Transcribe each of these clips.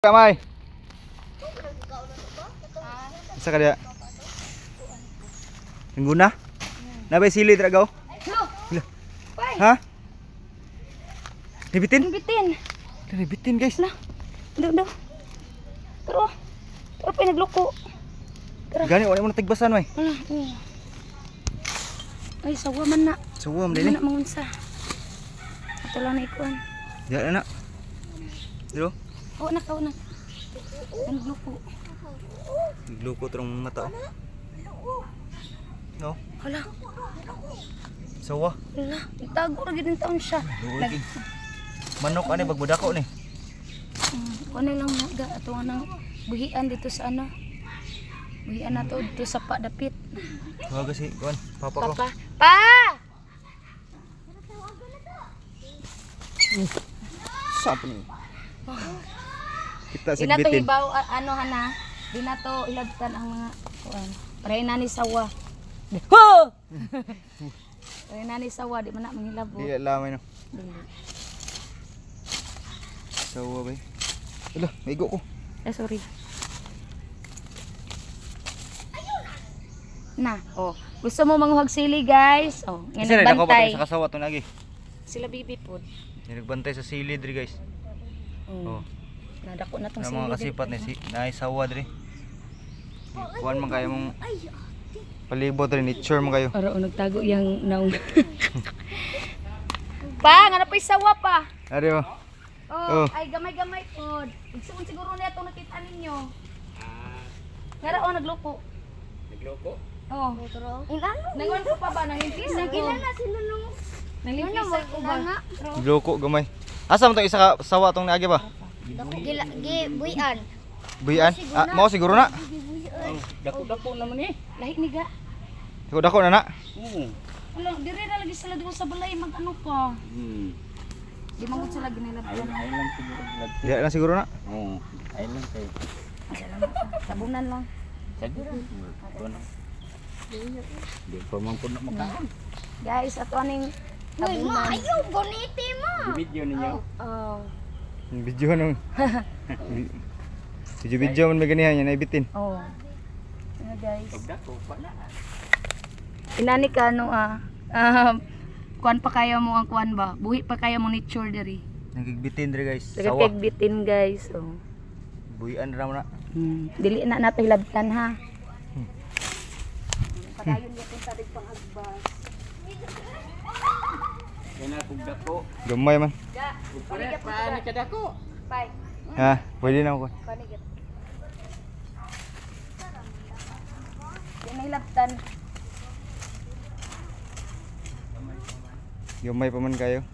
Kamay. Isa ka dia. Ngguna? Nabay sili dragaw? Ha? Nibitin? Nibitin guys. Daw. Pero pinagloko. Gani wala mo natigbasan way. Ay sawa man na. Sawa man din. Mana mangunsa. Ato lang na ikuan. Diya na. Dilo. Oo na. Nagloko. Nagloko terong mata. No. Hala. Sawa. Hala, itago ra gid taon siya. Manok ani bagbudako ni. Kuno lang naga ato nang buhian dito sa ano. Buhian nato dito sa Padapit. Wag si kuan, papa ko. Pa! Sap ni. Kita Di na to sigbitin. hibaw ano hana. Di na to ilabtan ang mga kuan. Pareha na ni sawa. Ho! Pareha na ni sawa di man na manghilabo. Di lamay no. Dili. Sawa bay. Ala, maigo ko. Sorry. Na, gusto mo manguhag sili, guys? Isa na ako nagbantay. sa kasawa to lagi. Sila bibi po. Nagbantay sa sili diri guys. Nadako na tong Ang sili. mga kasipat ni si naisawa diri. Kuan man kayo mong palibot rin, nature man kayo. Aro nagtago yang naong. Pa, ngano pa isawa pa? Ari oh. Ay gamay-gamay pod. Igsuon siguro na itong nakita ninyo. Ngara nagloko. Nagloko? Nangon ko pa ba nangimpisa ko? na sila nung Nangimpisa ko ba? Nagloko gamay. Asa man tong isa ka sawa tong naagi ba? buyan. Buyan? Mao siguro na. Dako-dako naman eh. Lahi ni ga. Dako na na. Wala, dire na lagi sila doon sa balay mag-ano pa. Di mangod sila ginilabtan. Island siguro. Di lang siguro na. Oo. Island kayo. Tabunan lang. Siguro. Di pa man po na makaon. Guys, ato aning tabunan. Ayaw, boniti mo. Video ninyo. Video nung. Video man may ganihan yan naibitin. Ano guys? Dako pa na. Inani ka ano kuan pa kayo mo ang kuan ba? Buhi pa kayo mo nature diri. Nagigbitin diri guys. Sawa. Nagkagbitin guys. Buyan ra mo na. Dili na nato hilabtan ha. Padayon yatin sa dig pangagbas. Kaya kung dako. Gamay man. Paano ka dako? Bye. Ha, pwede na ako. Panigit. Yan na hilabtan. Gamay pa man kayo.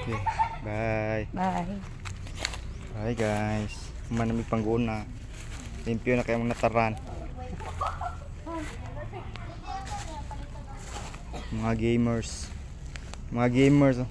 Okay, bye. Bye. Bye guys. Manamig panggoon na. Limpyo na kayo mga nataran. Mga gamers. Mga gamers.